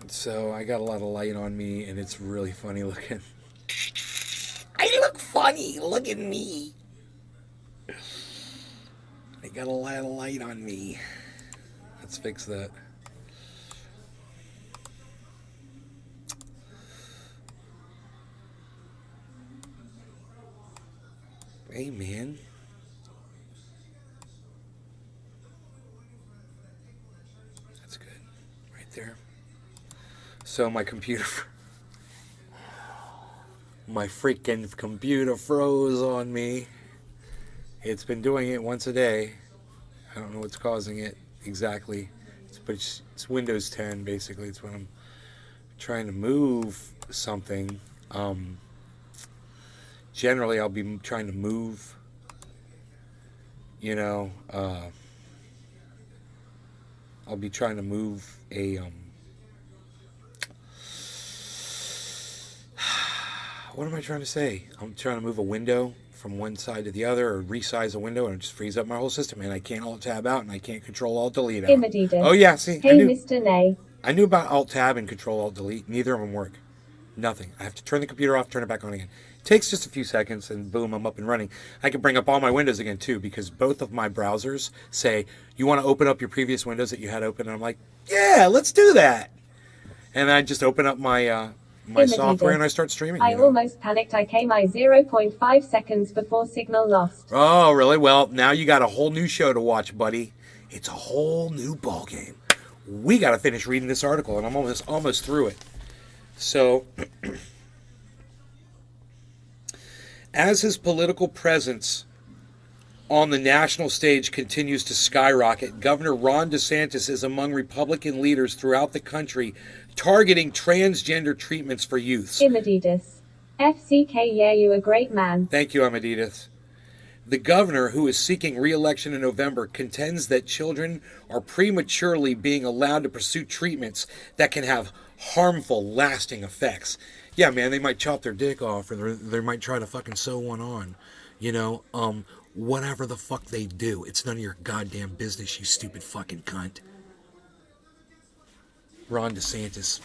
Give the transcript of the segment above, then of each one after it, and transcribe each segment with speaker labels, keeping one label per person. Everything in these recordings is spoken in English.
Speaker 1: So I got a lot of light on me, and it's really funny looking. I look funny. Look at me. I got a lot of light on me. Let's fix that. Hey, man. That's good. Right there. So my computer, my freaking computer froze on me. It's been doing it once a day. I don't know what's causing it exactly. It's Windows 10 basically. It's when I'm trying to move something. Generally, I'll be trying to move. You know, I'll be trying to move a what am I trying to say? I'm trying to move a window from one side to the other or resize a window, and it just frees up my whole system, and I can't Alt Tab out and I can't Control Alt Delete out. Oh yeah, see,
Speaker 2: Hey, Mr. Nay.
Speaker 1: I knew about Alt Tab and Control Alt Delete. Neither of them work. Nothing. I have to turn the computer off, turn it back on again. It takes just a few seconds, and boom, I'm up and running. I can bring up all my windows again too, because both of my browsers say you want to open up your previous windows that you had open, and I'm like, yeah, let's do that. And I just open up my software and I start streaming.
Speaker 2: I almost panicked. I came 0.5 seconds before signal lost.
Speaker 1: Oh, really? Well, now you got a whole new show to watch, buddy. It's a whole new ball game. We got to finish reading this article, and I'm almost through it. So, as his political presence on the national stage continues to skyrocket, Governor Ron DeSantis is among Republican leaders throughout the country targeting transgender treatments for youths.
Speaker 2: Imadidas. FCK, yeah, you a great man.
Speaker 1: Thank you, Amadidas. The governor, who is seeking re-election in November, contends that children are prematurely being allowed to pursue treatments that can have harmful, lasting effects. Yeah, man, they might chop their dick off, or they might try to fucking sew one on. You know, whatever the fuck they do, it's none of your goddamn business, you stupid fucking cunt. Ron DeSantis,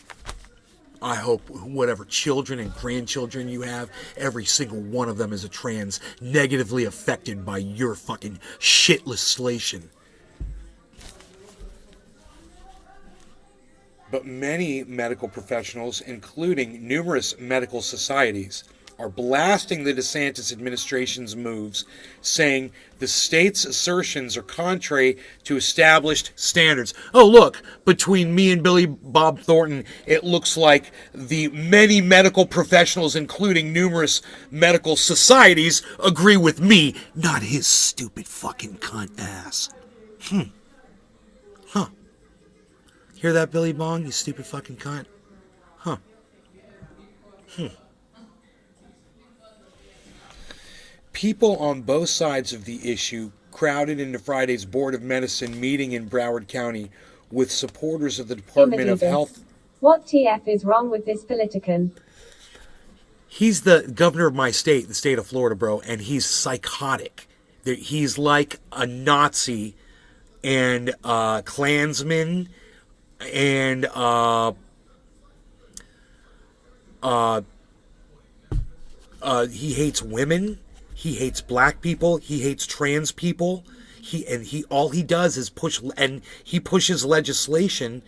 Speaker 1: I hope whatever children and grandchildren you have, every single one of them is a trans, negatively affected by your fucking shit legislation. But many medical professionals, including numerous medical societies, are blasting the DeSantis administration's moves, saying the state's assertions are contrary to established standards. Oh, look, between me and Billy Bob Thornton, it looks like the many medical professionals, including numerous medical societies, agree with me, not his stupid fucking cunt ass. Huh. Hear that, Billy Bong, you stupid fucking cunt? Huh. People on both sides of the issue crowded into Friday's Board of Medicine meeting in Broward County with supporters of the Department of Health.
Speaker 2: What TF is wrong with this politician?
Speaker 1: He's the governor of my state, the state of Florida, bro, and he's psychotic. He's like a Nazi and Klansman and he hates women. He hates black people. He hates trans people. All he does is he pushes legislation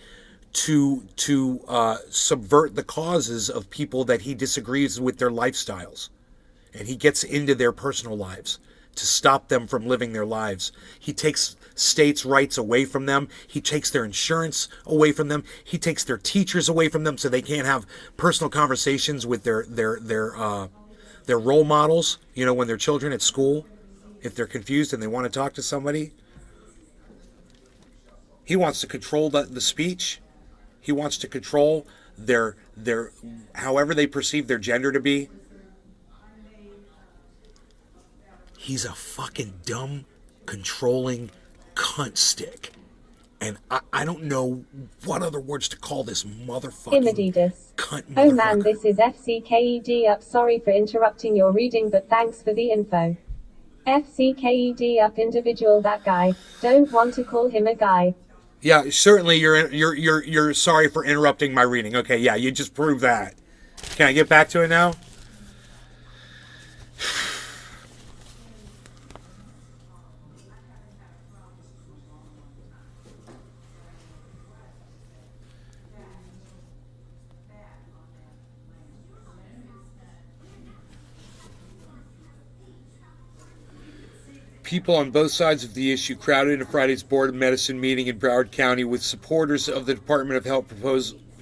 Speaker 1: to subvert the causes of people that he disagrees with their lifestyles, and he gets into their personal lives to stop them from living their lives. He takes states' rights away from them. He takes their insurance away from them. He takes their teachers away from them so they can't have personal conversations with their role models, you know, when they're children at school, if they're confused and they want to talk to somebody. He wants to control the speech. He wants to control their however they perceive their gender to be. He's a fucking dumb, controlling cunt stick. And I don't know what other words to call this motherfucking cunt motherfucker.
Speaker 2: Oh man, this is FCKED up. Sorry for interrupting your reading, but thanks for the info. FCKED up individual, that guy. Don't want to call him a guy.
Speaker 1: Yeah, certainly you're sorry for interrupting my reading. Okay, yeah, you just proved that. Can I get back to it now? People on both sides of the issue crowded into Friday's Board of Medicine meeting in Broward County with supporters of the Department of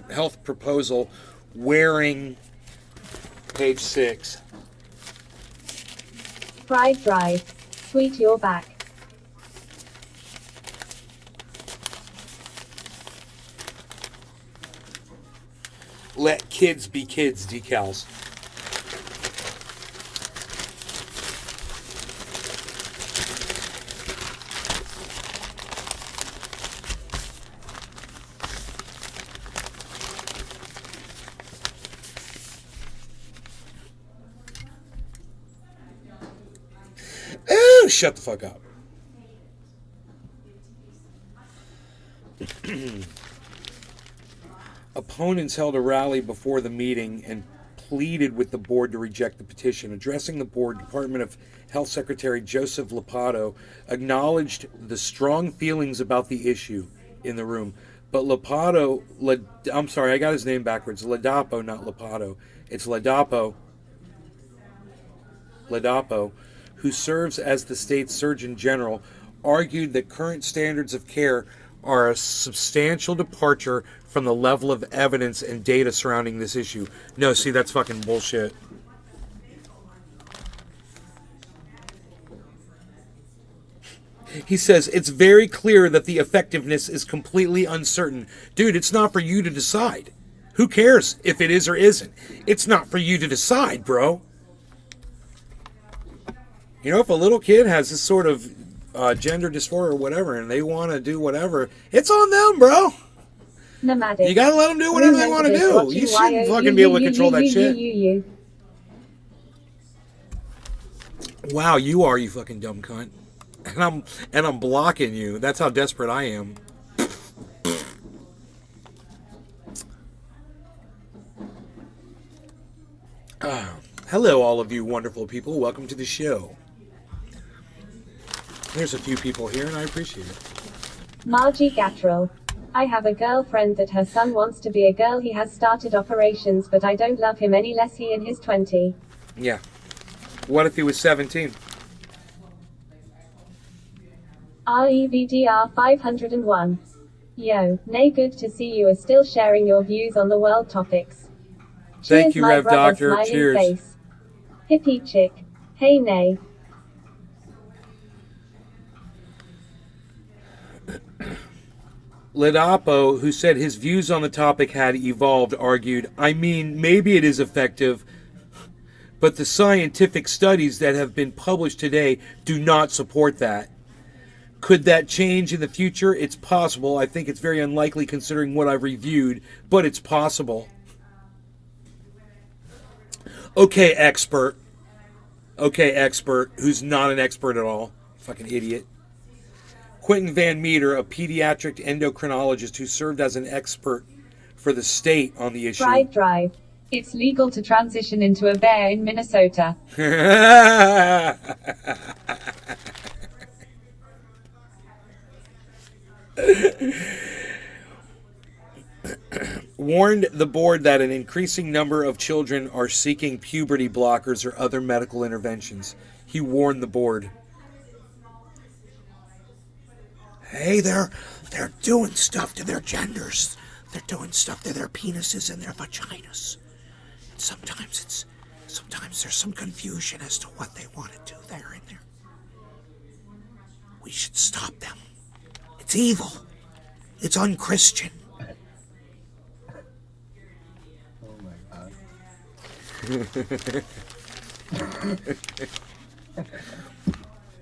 Speaker 1: Health proposal wearing page 6.
Speaker 2: Pride Drive. Tweet your back.
Speaker 1: Let kids be kids decals. Oh, shut the fuck up. Opponents held a rally before the meeting and pleaded with the board to reject the petition. Addressing the board, Department of Health Secretary Joseph Lopato acknowledged the strong feelings about the issue in the room. But I'm sorry, I got his name backwards. Ladapo, not Lopato. It's Ladapo, who serves as the state's Surgeon General, argued that current standards of care are a substantial departure from the level of evidence and data surrounding this issue. No, see, that's fucking bullshit. He says, it's very clear that the effectiveness is completely uncertain. Dude, it's not for you to decide. Who cares if it is or isn't? It's not for you to decide, bro. You know, if a little kid has this sort of gender dysphoria or whatever, and they want to do whatever, it's on them, bro.
Speaker 2: Nomadic.
Speaker 1: You gotta let them do whatever they want to do. You shouldn't fucking be able to control that shit. Wow, you are, you fucking dumb cunt. And I'm blocking you. That's how desperate I am. Hello, all of you wonderful people. Welcome to the show. There's a few people here, and I appreciate it.
Speaker 2: Margie Gattrell. I have a girlfriend that her son wants to be a girl. He has started operations, but I don't love him any less. He in his 20.
Speaker 1: Yeah. What if he was 17?
Speaker 2: REVDR 501. Yo, nay, good to see you are still sharing your views on the world topics.
Speaker 1: Thank
Speaker 2: Cheers,
Speaker 1: you,
Speaker 2: my
Speaker 1: Rev
Speaker 2: brother,
Speaker 1: Doctor.
Speaker 2: smiling
Speaker 1: Cheers.
Speaker 2: Face. Hippie chick. Hey, nay.
Speaker 1: Ladapo, who said his views on the topic had evolved, argued, I mean, maybe it is effective, but the scientific studies that have been published today do not support that. Could that change in the future? It's possible. I think it's very unlikely considering what I've reviewed, but it's possible. Okay, expert. Okay, expert, who's not an expert at all. Fucking idiot. Quentin Van Meter, a pediatric endocrinologist who served as an expert for the state on the issue.
Speaker 2: Pride Drive. It's legal to transition into a bear in Minnesota.
Speaker 1: Warned the board that an increasing number of children are seeking puberty blockers or other medical interventions. He warned the board. Hey, they're doing stuff to their genders. They're doing stuff to their penises and their vaginas. Sometimes there's some confusion as to what they want to do there and there. We should stop them. It's evil. It's unchristian.
Speaker 3: Oh my god.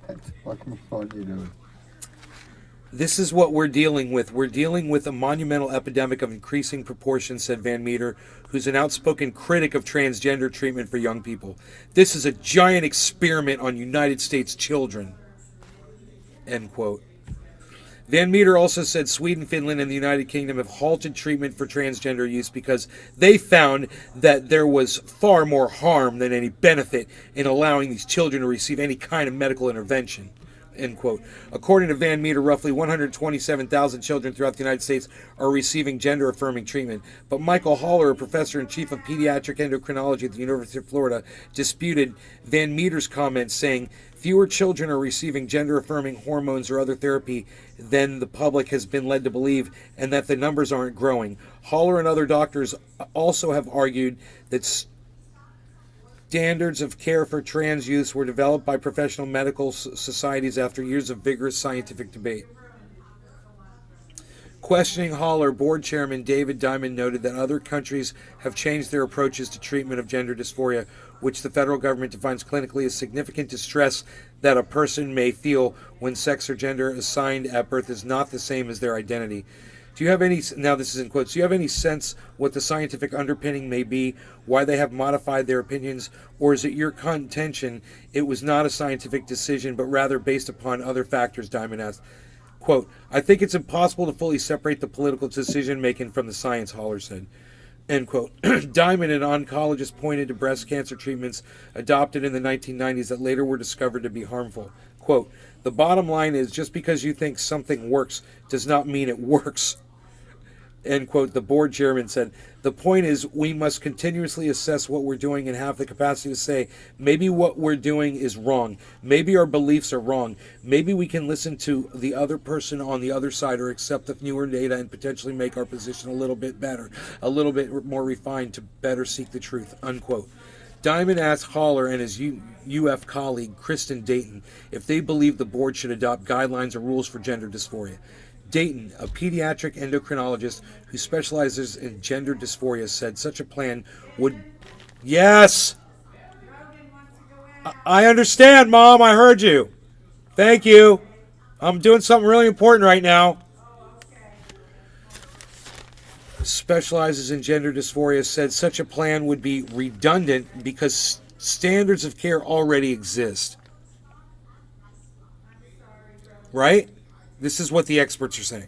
Speaker 3: That's fucking funny, dude.
Speaker 1: This is what we're dealing with. We're dealing with a monumental epidemic of increasing proportions, said Van Meter, who's an outspoken critic of transgender treatment for young people. This is a giant experiment on United States children. End quote. Van Meter also said Sweden, Finland, and the United Kingdom have halted treatment for transgender use because they found that there was far more harm than any benefit in allowing these children to receive any kind of medical intervention. End quote. According to Van Meter, roughly 127,000 children throughout the United States are receiving gender-affirming treatment. But Michael Haller, a professor in chief of pediatric endocrinology at the University of Florida, disputed Van Meter's comments, saying fewer children are receiving gender-affirming hormones or other therapy than the public has been led to believe, and that the numbers aren't growing. Haller and other doctors also have argued that standards of care for trans youth were developed by professional medical societies after years of vigorous scientific debate. Questioning Haller, board chairman David Diamond noted that other countries have changed their approaches to treatment of gender dysphoria, which the federal government defines clinically as significant distress that a person may feel when sex or gender assigned at birth is not the same as their identity. Do you have any, now this is in quotes, do you have any sense what the scientific underpinning may be, why they have modified their opinions, or is it your contention it was not a scientific decision but rather based upon other factors, Diamond asked. Quote, I think it's impossible to fully separate the political decision making from the science, Haller said. End quote. Diamond, an oncologist, pointed to breast cancer treatments adopted in the 1990s that later were discovered to be harmful. Quote, the bottom line is just because you think something works does not mean it works. End quote. The board chairman said, the point is we must continuously assess what we're doing and have the capacity to say, maybe what we're doing is wrong. Maybe our beliefs are wrong. Maybe we can listen to the other person on the other side or accept the newer data and potentially make our position a little bit better, a little bit more refined to better seek the truth, unquote. Diamond asked Haller and his UF colleague, Kristen Dayton, if they believe the board should adopt guidelines or rules for gender dysphoria. Dayton, a pediatric endocrinologist who specializes in gender dysphoria, said such a plan would... Yes! I understand, Mom. I heard you. Thank you. I'm doing something really important right now. Specializes in gender dysphoria said such a plan would be redundant because standards of care already exist. Right? This is what the experts are saying.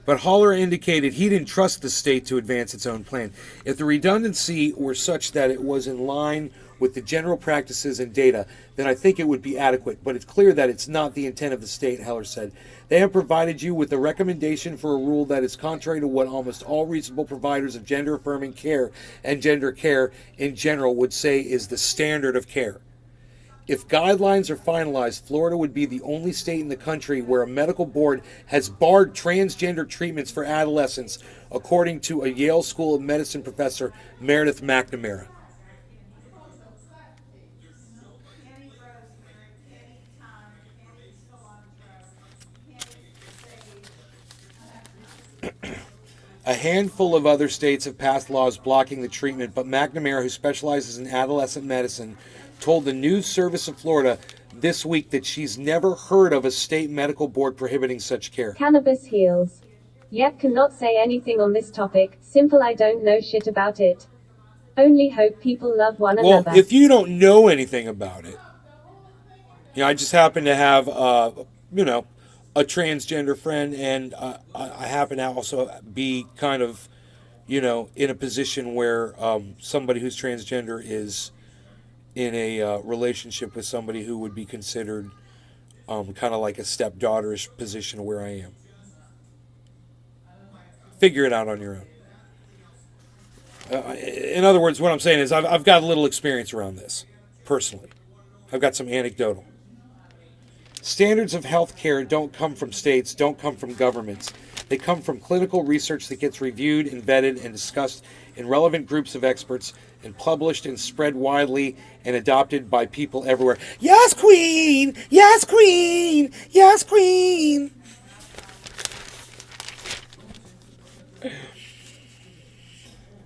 Speaker 1: But Haller indicated he didn't trust the state to advance its own plan. If the redundancy were such that it was in line with the general practices and data, then I think it would be adequate. But it's clear that it's not the intent of the state, Haller said. They have provided you with a recommendation for a rule that is contrary to what almost all reasonable providers of gender-affirming care and gender care in general would say is the standard of care. If guidelines are finalized, Florida would be the only state in the country where a medical board has barred transgender treatments for adolescents, according to a Yale School of Medicine professor, Meredith McNamara. A handful of other states have passed laws blocking the treatment, but McNamara, who specializes in adolescent medicine, told the News Service of Florida this week that she's never heard of a state medical board prohibiting such care.
Speaker 2: Cannabis heals. Yep, cannot say anything on this topic. Simple, I don't know shit about it. Only hope people love one another.
Speaker 1: Well, if you don't know anything about it, I just happen to have, a transgender friend, and I happen to also be kind of, in a position where somebody who's transgender is in a relationship with somebody who would be considered kind of like a stepdaughterish position where I am. Figure it out on your own. In other words, what I'm saying is I've got a little experience around this, personally. I've got some anecdotal. Standards of health care don't come from states, don't come from governments. They come from clinical research that gets reviewed and vetted and discussed in relevant groups of experts and published and spread widely and adopted by people everywhere. Yes, Queen! Yes, Queen! Yes, Queen!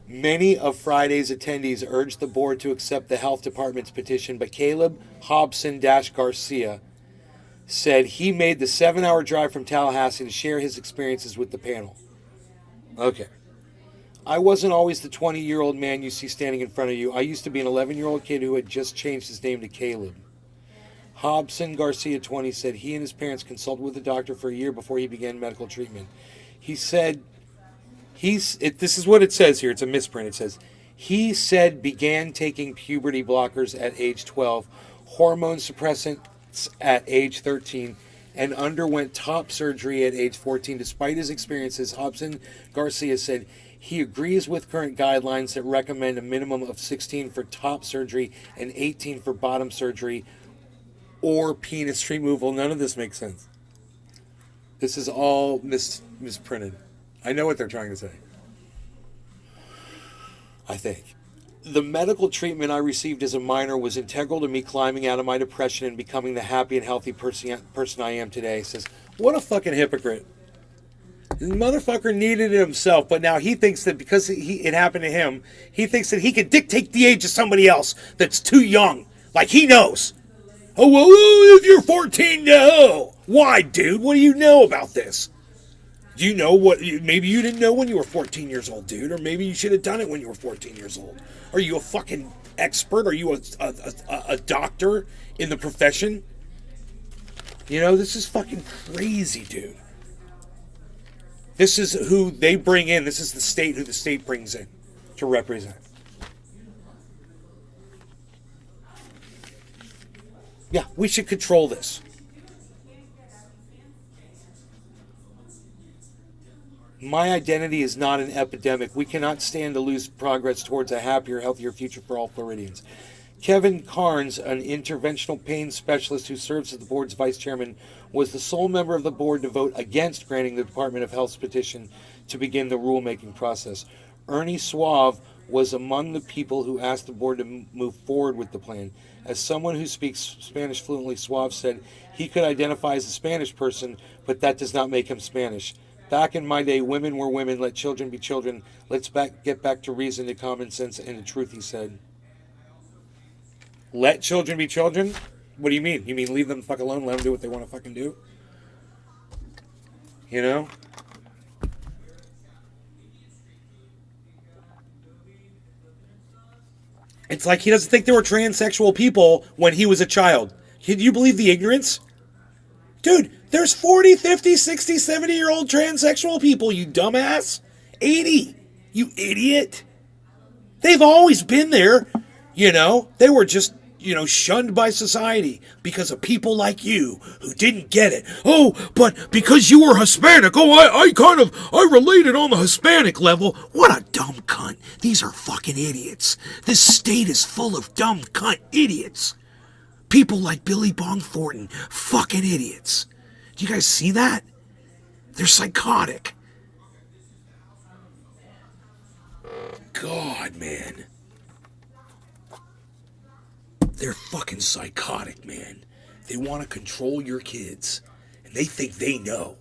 Speaker 1: Many of Friday's attendees urged the board to accept the health department's petition, but Caleb Hobson-Garcia said he made the 7-hour drive from Tallahassee to share his experiences with the panel. Okay. I wasn't always the 20-year-old man you see standing in front of you. I used to be an 11-year-old kid who had just changed his name to Caleb. Hobson Garcia 20 said he and his parents consulted with a doctor for a year before he began medical treatment. He said this is what it says here. It's a misprint. It says he said began taking puberty blockers at age 12, hormone suppressants at age 13, and underwent top surgery at age 14. Despite his experiences, Hobson Garcia said he agrees with current guidelines that recommend a minimum of 16 for top surgery and 18 for bottom surgery or penis removal. None of this makes sense. This is all misprinted. I know what they're trying to say. I think. The medical treatment I received as a minor was integral to me climbing out of my depression and becoming the happy and healthy person I am today. He says, what a fucking hypocrite. The motherfucker needed it himself, but now he thinks that because it happened to him, he thinks that he can dictate the age of somebody else that's too young. Like he knows. Oh, well, if you're 14, no. Why, dude? What do you know about this? Do you know what? Maybe you didn't know when you were 14 years old, dude. Or maybe you should have done it when you were 14 years old. Are you a fucking expert? Are you a doctor in the profession? You know, this is fucking crazy, dude. This is who they bring in. This is the state who the state brings in to represent. Yeah, we should control this. My identity is not an epidemic. We cannot stand to lose progress towards a happier, healthier future for all Floridians. Kevin Carnes, an interventional pain specialist who serves as the board's vice chairman, was the sole member of the board to vote against granting the Department of Health's petition to begin the rulemaking process. Ernie Suave was among the people who asked the board to move forward with the plan. As someone who speaks Spanish fluently, Suave said he could identify as a Spanish person, but that does not make him Spanish. Back in my day, women were women, let children be children. Let's get back to reason, to common sense, and to truth, he said. Let children be children? What do you mean? You mean leave them the fuck alone, let them do what they want to fucking do? You know? It's like he doesn't think there were transsexual people when he was a child. Can you believe the ignorance? Dude, there's 40, 50, 60, 70-year-old transsexual people, you dumbass. 80, you idiot. They've always been there, you know. They were just, shunned by society because of people like you who didn't get it. Oh, but because you were Hispanic, I related on the Hispanic level. What a dumb cunt. These are fucking idiots. This state is full of dumb cunt idiots. People like Billy Bong Thornton, fucking idiots. Do you guys see that? They're psychotic. God, man. They're fucking psychotic, man. They want to control your kids. And they think they know.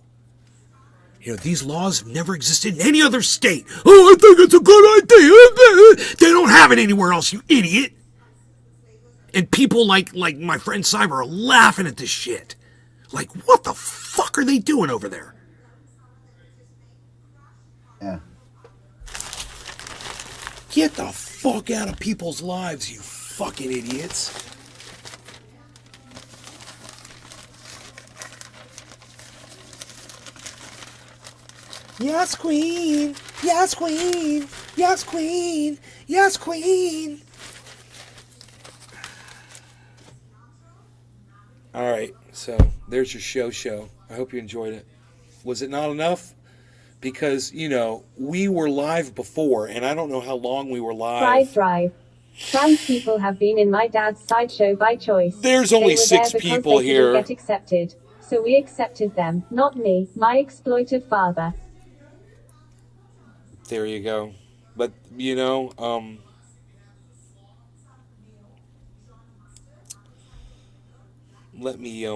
Speaker 1: These laws have never existed in any other state. Oh, I think it's a good idea. They don't have it anywhere else, you idiot. And people like my friend Cyber are laughing at this shit. Like, what the fuck are they doing over there?
Speaker 3: Yeah.
Speaker 1: Get the fuck out of people's lives, you fucking idiots. Yes, queen. Yes, queen. Yes, queen. Yes, queen. All right, so there's your show. I hope you enjoyed it. Was it not enough? Because, we were live before, and I don't know how long we were live.
Speaker 2: Drive. Trans people have been in my dad's sideshow by choice.
Speaker 1: There's only 6 people here.
Speaker 2: They didn't get accepted. So we accepted them, not me, my exploited father.
Speaker 1: There you go. But, let me, I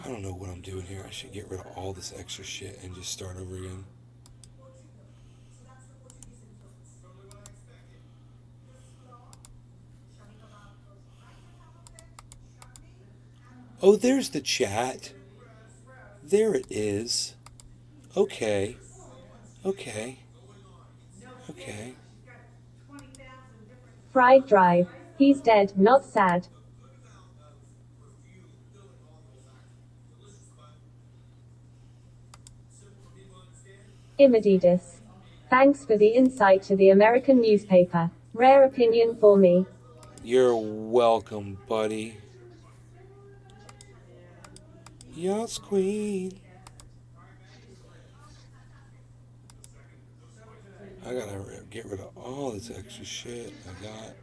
Speaker 1: don't know what I'm doing here. I should get rid of all this extra shit and just start over again. Oh, there's the chat. There it is. Okay.
Speaker 2: Fried Drive. He's dead, not sad. Imadidas. Thanks for the insight to the American newspaper. Rare opinion for me.
Speaker 1: You're welcome, buddy. YAAS Queen. I gotta get rid of all this extra shit I got.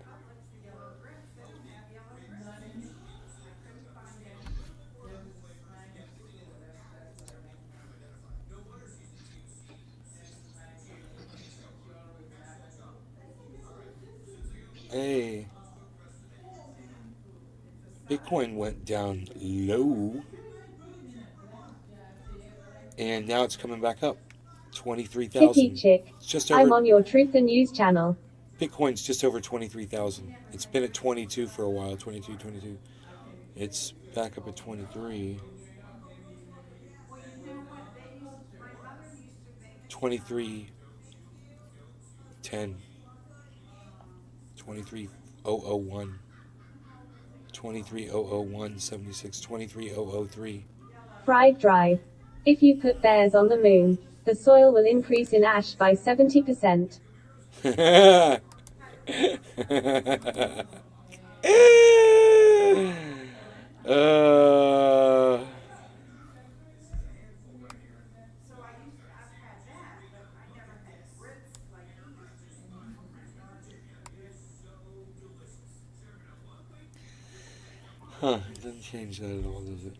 Speaker 1: Hey, Bitcoin went down low, and now it's coming back up.
Speaker 2: Kitty
Speaker 1: 23,000.
Speaker 2: chick.
Speaker 1: It's just
Speaker 2: I'm
Speaker 1: over.
Speaker 2: on your Truth and News channel.
Speaker 1: Bitcoin's just over 23,000. It's been at 22 for a while. 22. It's back up at 23. 2310. 23001. 2300176. 23003.
Speaker 2: Fried Drive. If you put bears on the moon, the soil will increase in ash by 70%.
Speaker 1: Huh, it doesn't change that at all, does it?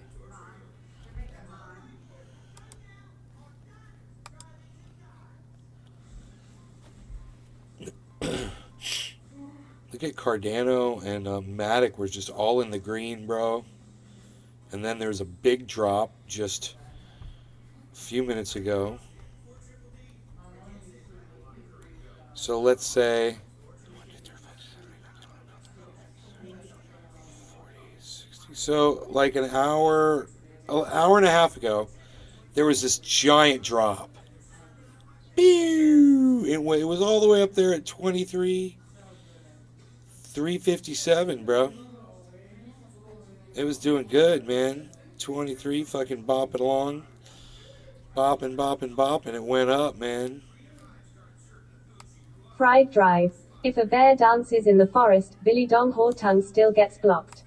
Speaker 1: Look at Cardano and Matic were just all in the green, bro. And then there's a big drop just a few minutes ago. So let's say so like an hour and a half ago, there was this giant drop. It was all the way up there at 357, bro. It was doing good, man. 23, fucking bopping along. Bopping. It went up, man.
Speaker 2: Fried Drive. If a bear dances in the forest, Billy Dong Hor Tongue still gets blocked.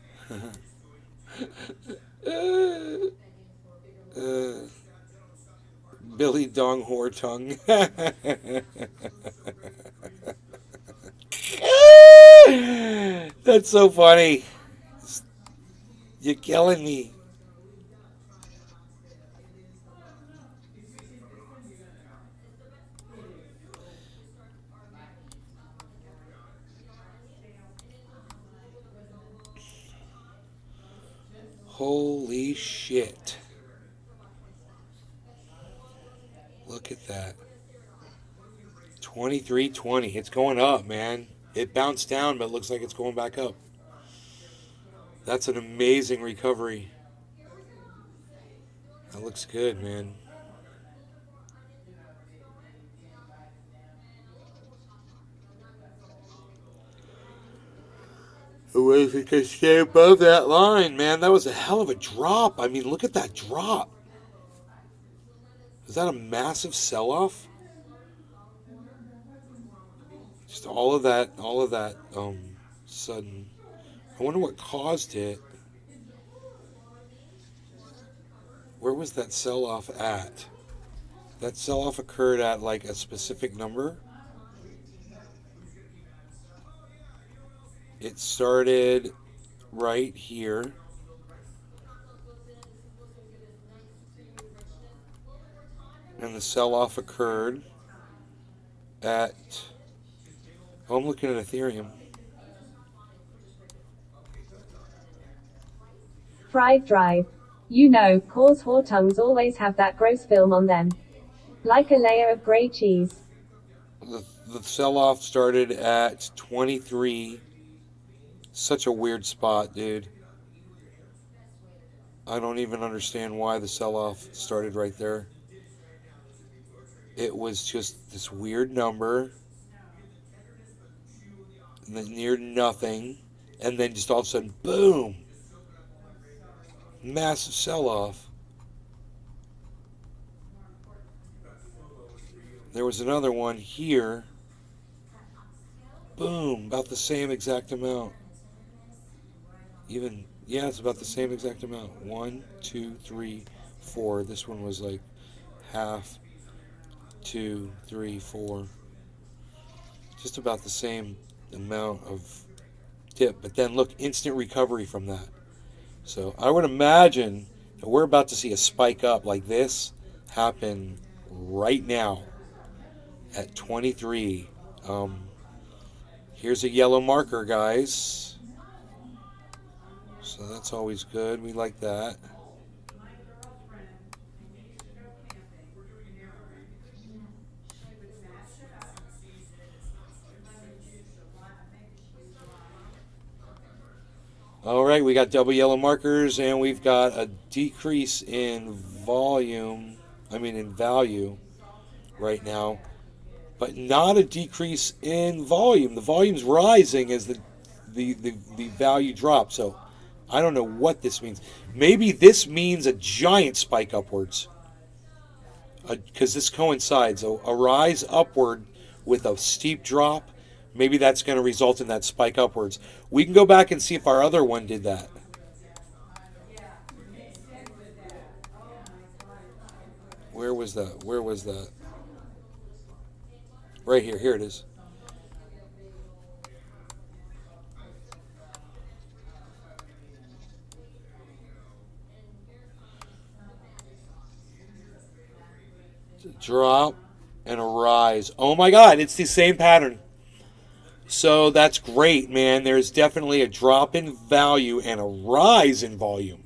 Speaker 1: Billy Dong Hor Tongue. That's so funny. You're killing me. Holy shit. Look at that. 2320. It's going up, man. It bounced down, but it looks like it's going back up. That's an amazing recovery. That looks good, man. If it could stay above that line, man, that was a hell of a drop. I mean, look at that drop. Is that a massive sell-off? Just all of that, sudden. I wonder what caused it. Where was that sell-off at? That sell-off occurred at like a specific number. It started right here. And the sell-off occurred at... Oh, I'm looking at Ethereum.
Speaker 2: Fried Drive. You know, cause whore tongues always have that gross film on them. Like a layer of grey cheese.
Speaker 1: The sell-off started at 23. Such a weird spot, dude. I don't even understand why the sell-off started right there. It was just this weird number. and then near nothing, and then just all of a sudden, boom, massive sell-off. There was another one here. Boom, about the same exact amount. Even, yeah, it's about the same exact amount. 1, 2, 3, 4. This one was like half, 2, 3, 4. Just about the same amount of dip. But then look, instant recovery from that. So I would imagine that we're about to see a spike up like this happen right now at 23. Here's a yellow marker, guys. So that's always good. We like that. All right, we got double yellow markers, and we've got a decrease in volume, in value right now, but not a decrease in volume. The volume's rising as the value drops. So I don't know what this means. Maybe this means a giant spike upwards, because this coincides. A rise upward with a steep drop. Maybe that's going to result in that spike upwards. We can go back and see if our other one did that. Where was that? Where was that? Right here. Here it is. Drop and a rise. Oh my God, it's the same pattern. So that's great, man. There's definitely a drop in value and a rise in volume.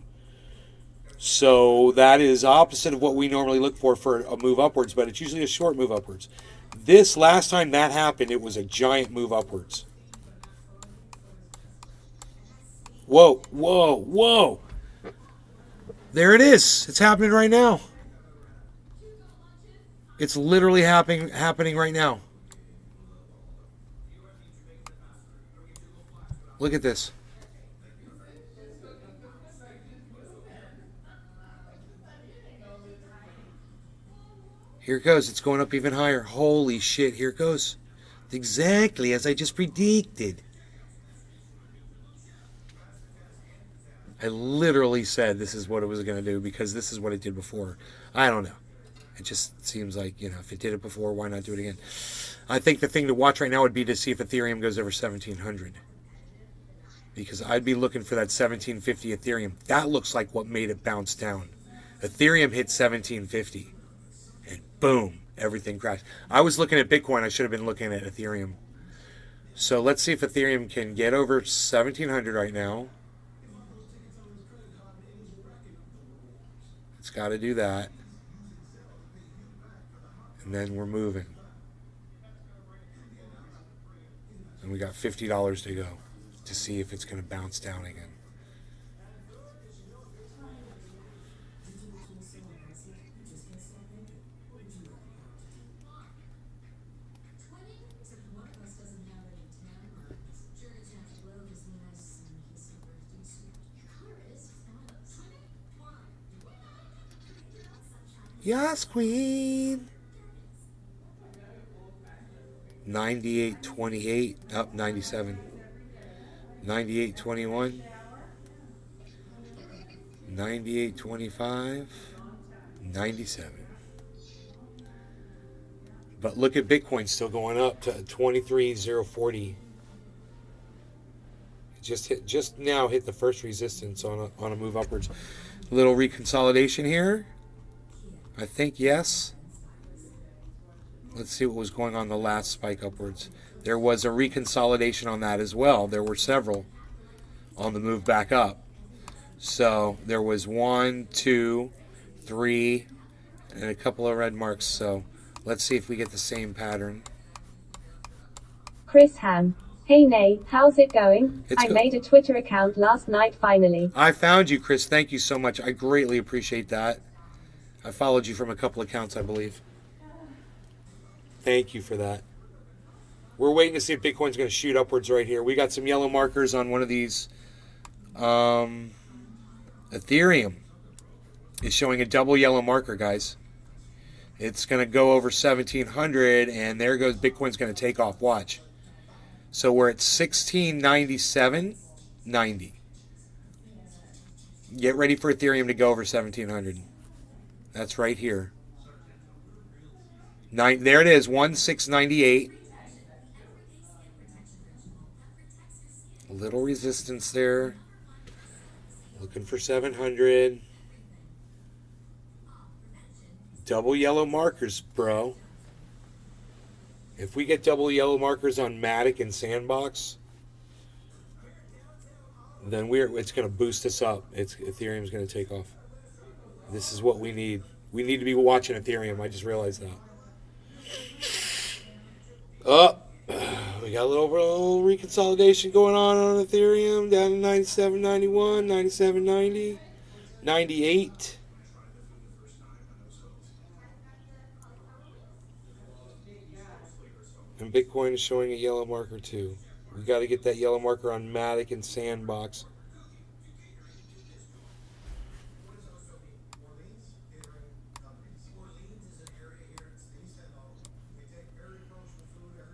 Speaker 1: So that is opposite of what we normally look for a move upwards, but it's usually a short move upwards. This last time that happened, it was a giant move upwards. Whoa, whoa, whoa. There it is. It's happening right now. It's literally happening right now. Look at this. Here it goes. It's going up even higher. Holy shit. Here it goes. Exactly as I just predicted. I literally said this is what it was going to do because this is what it did before. I don't know. It just seems like, if it did it before, why not do it again? I think the thing to watch right now would be to see if Ethereum goes over 1,700. Because I'd be looking for that 1750 Ethereum. That looks like what made it bounce down. Ethereum hit 1750. And boom, everything crashed. I was looking at Bitcoin. I should have been looking at Ethereum. So let's see if Ethereum can get over 1,700 right now. It's got to do that. And then we're moving. And we got $50 to go to see if it's going to bounce down again. YAAS, Queen. 98.28 up 97. 98.21. 98.25. 97. But look at Bitcoin still going up to 23,040. Just now hit the first resistance on a move upwards. Little reconsolidation here. I think yes. Let's see what was going on the last spike upwards. There was a reconsolidation on that as well. There were several on the move back up. So there was 1, 2, 3, and a couple of red marks. So let's see if we get the same pattern.
Speaker 2: Chris Ham. Hey Nay, how's it going? I made a Twitter account last night finally.
Speaker 1: I found you, Chris. Thank you so much. I greatly appreciate that. I followed you from a couple accounts, I believe. Thank you for that. We're waiting to see if Bitcoin's going to shoot upwards right here. We got some yellow markers on one of these. Ethereum is showing a double yellow marker, guys. It's going to go over 1,700, and there goes Bitcoin's going to take off. Watch. So we're at 1697.90. Get ready for Ethereum to go over 1,700. That's right here. There it is, 1698. A little resistance there. Looking for 700. Double yellow markers, bro. If we get double yellow markers on Matic and Sandbox, then it's going to boost us up. Ethereum's going to take off. This is what we need. We need to be watching Ethereum. I just realized that. Oh, we got a little reconsolidation going on Ethereum. Down to 97.91, 97.90, 98. And Bitcoin is showing a yellow marker too. We got to get that yellow marker on Matic and Sandbox.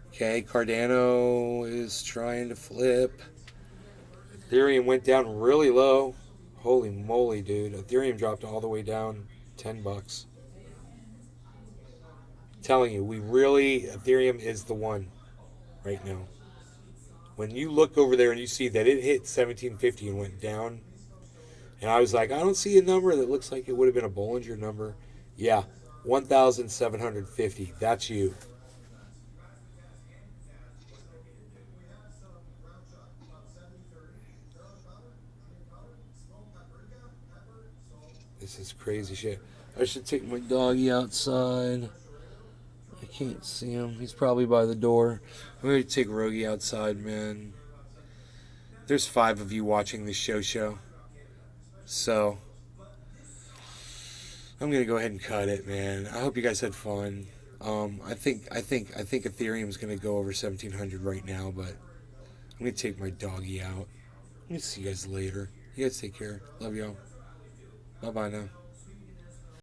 Speaker 1: Okay, Cardano is trying to flip. Ethereum went down really low. Holy moly, dude. Ethereum dropped all the way down $10. Telling you, Ethereum is the one right now. When you look over there and you see that it hit 1750 and went down, and I was like, I don't see a number that looks like it would have been a Bollinger number. Yeah, 1,750. That's you. This is crazy shit. I should take my doggy outside. I can't see him. He's probably by the door. I'm going to take Rogie outside, man. There's 5 of you watching this show. So, I'm going to go ahead and cut it, man. I hope you guys had fun. I think Ethereum's going to go over 1,700 right now, but I'm going to take my doggy out. I'm going to see you guys later. You guys take care. Love y'all. Bye-bye now.